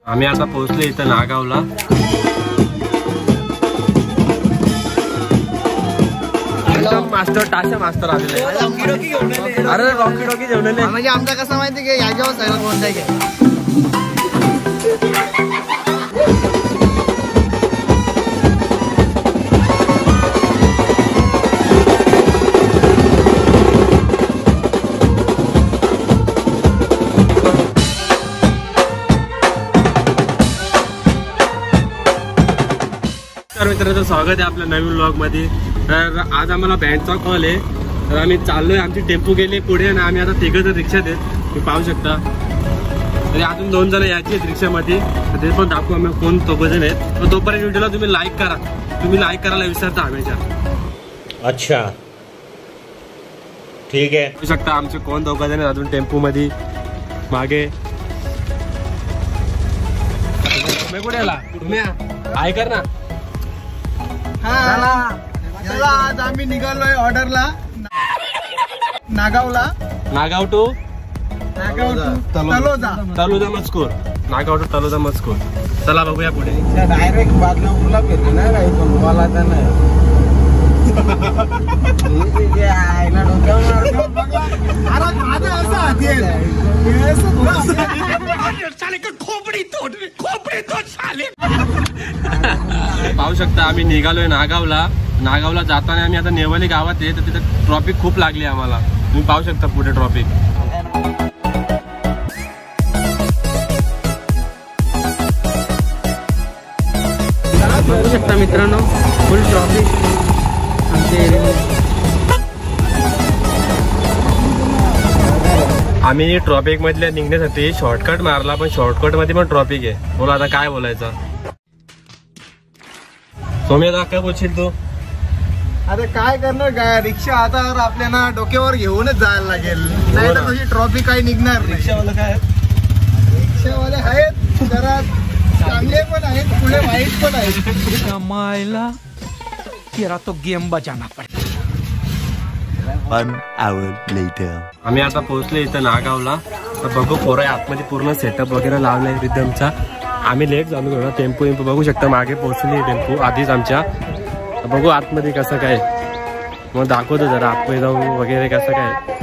आम्ही आता पोहोचलो इथं नागावला। मास्टर टाशा मास्टर आलेले। अरे रॉकी डॉकी जेवलेले म्हणजे आमचा कसं माहिती की याच्यावर सगळं कोणतं आहे तर मित्रांनो स्वागत आहे आपल्या नवीन व्लॉग मध्ये। तर आज आम्हाला बँडचा कॉल आहे, तर आम्ही चाललोय। आमची टेम्पो गेली पुढे आणि आम्ही आता तिघं जण रिक्षात आहेत, तुम्ही पाहू शकता। तरी अजून 2 जण यायची आहेत रिक्षामध्ये, ते पण दाखवू आम्ही कोण 2 जण आहेत। तर तोपर्यंत व्हिडिओला तुम्ही लाईक करा, तुम्ही लाईक करायला विसरता हमेशा। अच्छा ठीक आहे। पाहू शकता आमचे कोण 2 जण आहेत अजून टेम्पो मध्ये मागे। तुम्ही कुठे आला? तुम्ही हाय कर ना। चला आज आम्ही निघालोय ऑर्डरला नागावला। नागाव टू तलोजा मजकूर। नागाव टू तलोजा मजकूर। चला बघूया पुढे। डायरेक्ट बादलापूरला फिरले ना काही पण मला तर नाही। पाहू शकता आम्ही निघालोय नागावला। नागावला जाताना आम्ही आता नेवाली गावात आहे, तर तिथे ट्रॉफिक खूप लागली आम्हाला। तुम्ही पाहू शकता पुढे ट्रॉफिक। बघू शकता मित्रांनो फुल ट्रॉफिक आमच्या एरियामध्ये। आम्ही ट्रॉफिक मधल्या निघण्यासाठी शॉर्टकट मारला, पण शॉर्टकट मध्ये पण ट्रॉफिक आहे। बोला आता काय बोलायचं। सोम्या काय बोलशील तू? आता काय करणार, काय रिक्षा आता आपल्याला डोक्यावर घेऊनच जायला लागेल, नाही तर तुझी ट्रॉफिक काही निघणार नाही। रिक्षावाला काय रिक्षावाले आहेत जरा चांगले पण आहेत, पुढे वाईट पण आहेत। मायला तेरा तो गेम बजाना पड़ेगा। 1 hour later. आम्ही आता पोहोचलो इथं नागावला। तर बघू पोरं आतमध्ये पूर्ण सेटअप वगैरे लावलाय रिदमचा। आम्ही लेट झालो थोडा। टेम्पो बघू शकता मागे पोहोचली टेम्पो आधीच आमच्या। बघू आतमध्ये कसं काय, मग दाखवतो जरा आतमध्ये जाऊ वगैरे कसं काय।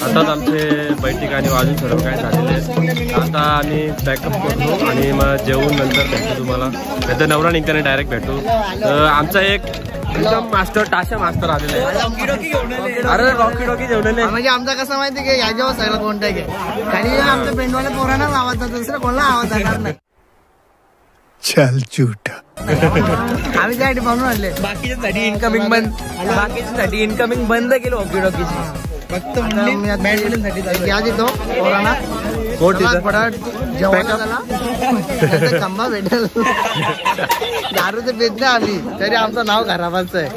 आताच आमचे बैठक आणि वाजून सर्व काय झालेले आहेत। आता आम्ही पॅकअप करतो आणि मग जेवून नंतर भेटू तुम्हाला। नंतर नवरा निघताना डायरेक्ट भेटू। तर आमचा एक एकदम मास्टर टाशा मास्टर आलेला आहे। अरे रॉकी डॉकी जेवलेले म्हणजे आमचा कसं माहिती की याच्यावर सगळं कोणतं आहे काही आमच्या पेंडवाल्या पोरांनाच आवाज जातो, दुसरं कोणाला आवाज जाणार नाही। चल झूठा। आम्ही त्यासाठी म्हणून आणले, बाकीच्यासाठी इन्कमिंग बंद, बाकीच्यासाठी इन्कमिंग बंद केलं हॉकी डॉकीची। फक्त बॅडमिंटनसाठी आज येतो पोरांना जेवण झाला खंबा भेटेल। दारू तर पेत नाही आम्ही, तरी आमचं नाव खराबच आहे।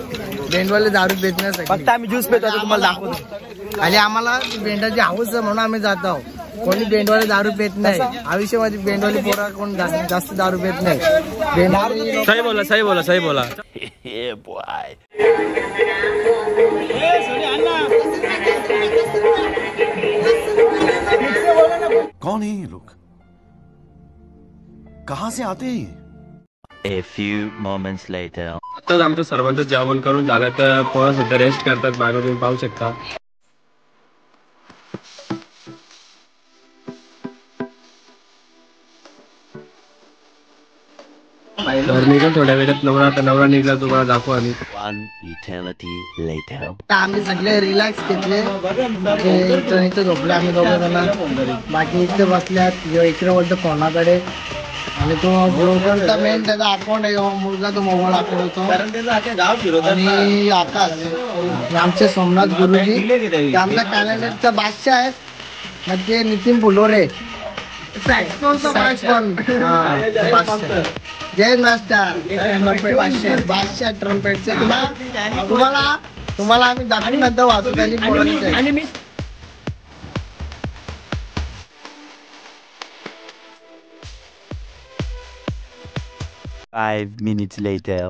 बेंडवाले दारू पेत नाही, फक्त आम्ही ज्यूस पेतो तुम्हाला दाखवतो। आणि आम्हाला बेंडाची हाऊस आहे म्हणून आम्ही जात आहोत। कोणी बेंडवाले दारू पेत नाही आयुष्यामध्ये। बेंडवाली पोरा कोण जास्त दारू पेत नाही। बेंडवाली सही बोला सही बोला सही बोला। कौन है ये लोग? कहां से आते हैं? A few moments later. आताच आमचं सर्वांचं जेवण करून झालं, तर पोरं सुद्धा रेस्ट करतात मागे, तुम्ही पाहू शकता। तर निघाल थोड्या वेळात नवरा. आता नवरा निघला तुम्हाला दाखवू आम्ही. One eternity later. आम्ही सगळे रिलॅक्स घेतले, इथं झोपले आम्ही दोघं जण. बाकी इथे बसल्यात, इकडे बोलतो कोणाकडे. आणि तो ब्रोकरचा मेन त्याचा अकाउंट आहे, मुलगा तो मोबाईल अकाउंट. आणि आकाश आमचे सोमनाथ गुरुजी आमच्या कॅलेंडरचा बादशाह आहेत. मग ते नितीन फुलोरे जय मास्टर बादशाह ट्रम्पेटचे. तुम्हाला आम्ही दाखवून नंतर वाचू त्यांनी बोलायचं. 5 minutes later.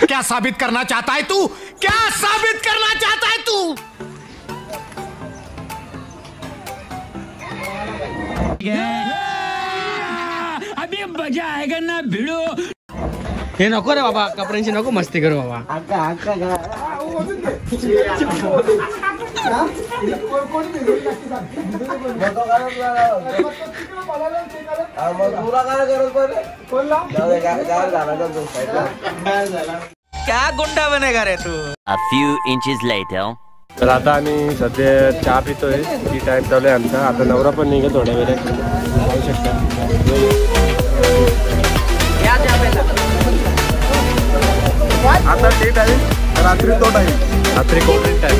क्या साबित करना चाहता है तू? क्या साबित करना चाहता है तू? अभी मजा आएगा ना भिड़ो. हे नको रे बाबा, कपड्यांची नको मस्ती करू बाबा. क्या गुंडा बनेगा रे तू. A few inches later. तर आता आम्ही सध्या चहा पितोय. ती टाइम चालू आहे आमचा. आता नवरा पण निघेल थोड्या वेळात, पाहू शकता. आता ते टाइम रात्री, तो टाइम रात्री cold time.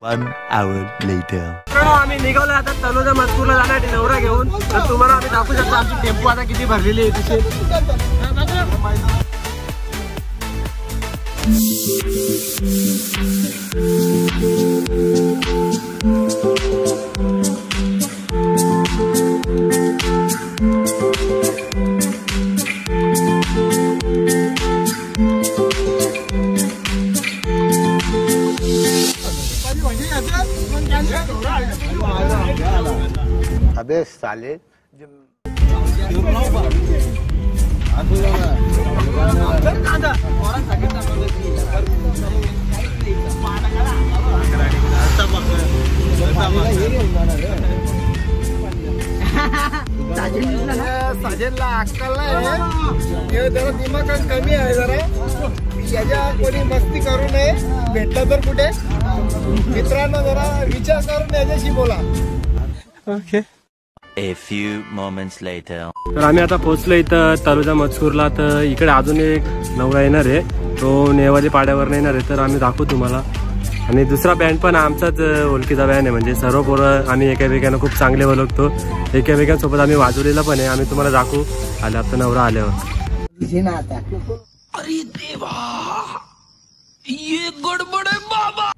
One hour later. आम्ही निघालो आता तलोजा मजकूरला जाण्यासाठी नवरा घेऊन. तर तुम्हाला आम्ही दाखवू शकतो आमची टेम्पो आता किती भरलेली आहे. तिथे अबे साले साजेला अक्कल नाही, जरा दिमाग कमी आहे जरा. याच्या कोणी मस्ती करू नये, भेटलं तर कुठे मित्रांनो जरा विचार करून याच्याशी बोला. Okay. A few moments later. तर आम्ही आता पोहोचलो इथं तलुजा मजकूरला. तर इकडे अजून एक नवरा येणार आहे, तो नेवाली पाड्यावर येणार आहे, तर आम्ही दाखवू तुम्हाला. आणि दुसरा बँड पण आमचाच ओळखीचा बँड आहे, म्हणजे सर्व पोरं आम्ही एकामेकांना खूप चांगले ओळखतो. एकामेकांसोबत आम्ही वाजवलेला पण आहे, आम्ही तुम्हाला दाखवू आले आता नवरा आल्यावर. अरे देवा, ये गडबड आहे बाबा.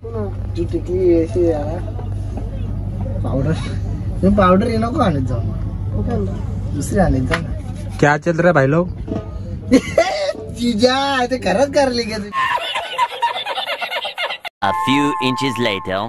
पावडर ये नको आणत जाऊ, दुसरी आणत जाऊ ना. क्या चल रहा है भाई लोग? जिजा ते खरंच करली का? A few inches later.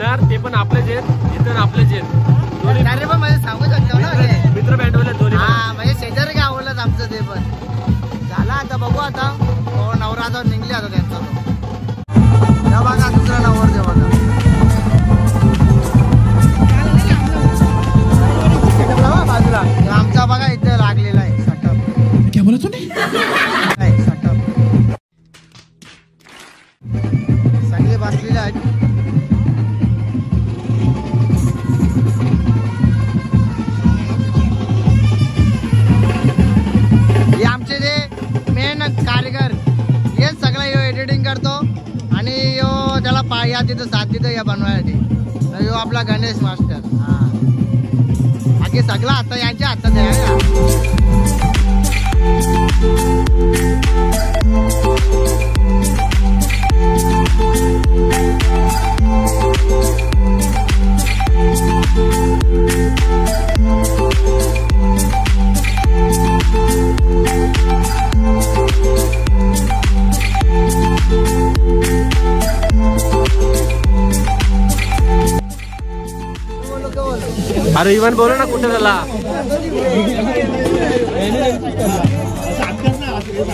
ओळखणार ते पण आपलेच आहेत, इतर आपलेच आहेत. अरे पण म्हणजे सांगू शकतो ना हे. मित्र बँडवाले दोन्ही. हा म्हणजे शेजारी गावलंच आमचं ते पण झाला. आता बघू आता नवरा आता निघले आता त्यांचा तो बघा दुसरा नवर देव आता बाजूला आमचा बघा इथे लागलेला आहे सटप. क्या बोला तूने? सटप सगळे बसलेले आहेत. हे आमचे जे मेन कारीगर हेच सगळं यो एडिटिंग करतो आणि यो त्याला पाया तिथं साथ देतो या बनवायसाठी. तर यो आपला गणेश मास्टर. हा बाकी सगळं आता यांच्या हातात आहे. अरे इवन बोलो ना कुठे झाला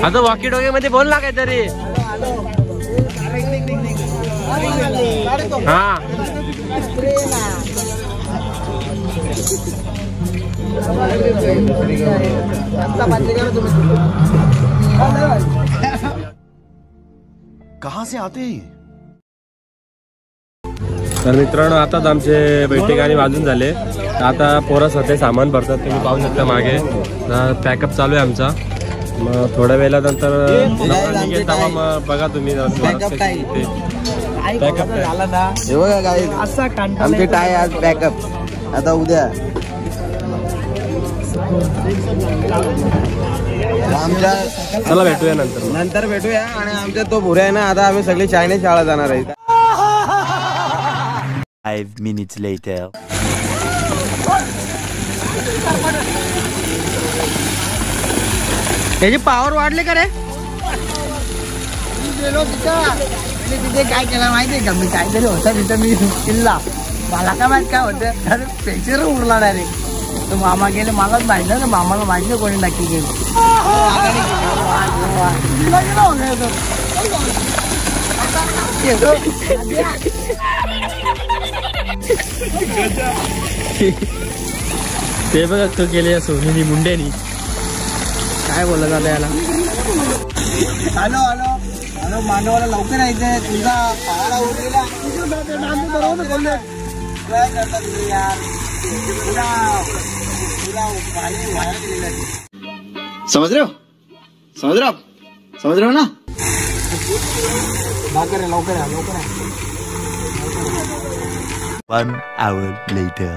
आता वॉकी टॉकी मध्ये बोल ना काहीतरी. हा कहाँ से आते हैं? तर मित्रांनो आताच आमचे बैठे गाणी वाजून झाले. आता पोरं सध्या सामान भरतात, तुम्ही पाहू शकता मागे पॅकअप चालू आहे आमचा. मग थोड्या वेळानंतर निघेल तेव्हा मग बघा तुम्ही पॅकअप झाला ना हे बघा काय आमचे टाय आज बॅकअप आता उद्या आमच्या. चला भेटूया नंतर भेटूया. आणि आमच्या तो भुऱ्या आहे ना आता आम्ही सगळी चायनीज शाळा जाणार आहे. 5 minutes later. त्याची पावर वाढले का रे? गेलो तिथं आणि तिथे काय केलं माहितीये का, मी काहीतरी होतं तिथं मी किल्ला मला काय माहित काय होतं. अरे पेचर उरला डायरेक्ट. तो मामा गेले मलाच माहित ना, मामाला माहित नाही कोणी नक्की गेलं. ते बघा तो गेले सोनीनी मुंड्यानी काय बोलत झालं याला. हॅलो हॅलो हॅलो मांडवाला लवकर यायचंय तुझा पहाडा उरलेला. काय करता तुम्ही यार. समझ रहे हो ना. लवकर या. 1 hour later.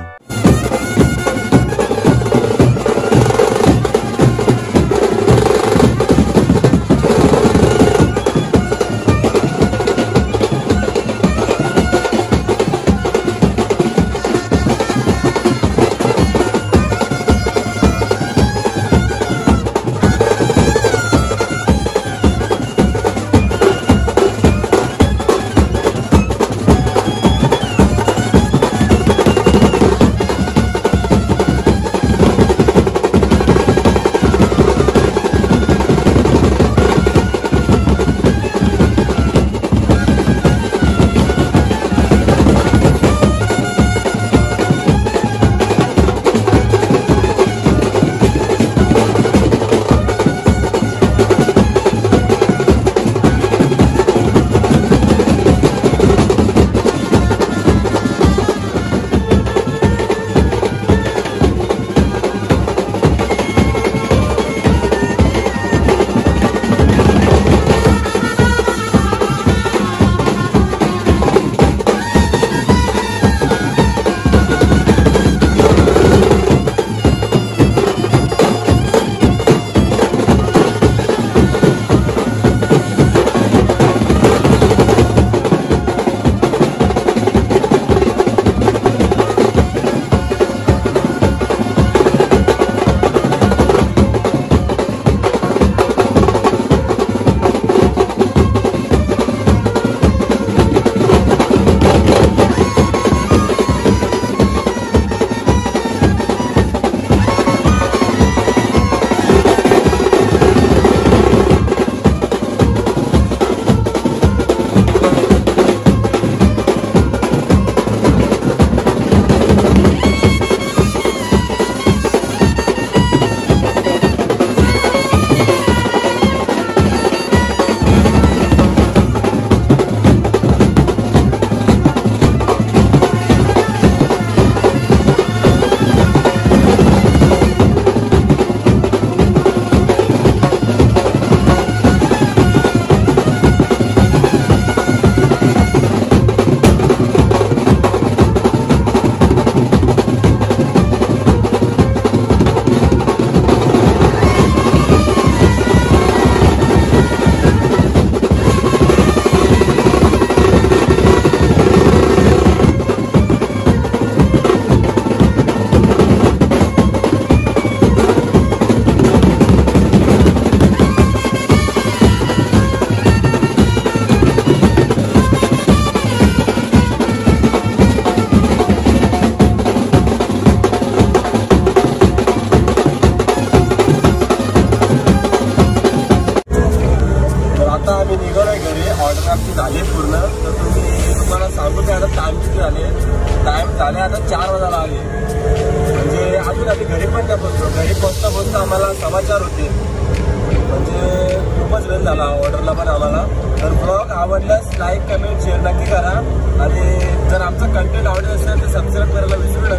आम्ही निघालोय घरी. ऑर्डर आमची झाली पूर्ण. तर तुम्हाला सांगू की आता टाइम किती झाले. टाइम झाले आता 4 वाजायला आले. म्हणजे अजून आम्ही घरी पण नाही पोहोचलो. घरी पोचता आम्हाला समाचार होते. म्हणजे खूपच वेळ झाला ऑर्डरला पण आम्हाला. तर ब्लॉग आवडल्यास लाईक कमेंट शेअर नक्की करा. आणि जर आमचा कंटेंट आवडत असेल तर सबस्क्राईब करायला विसरू नका.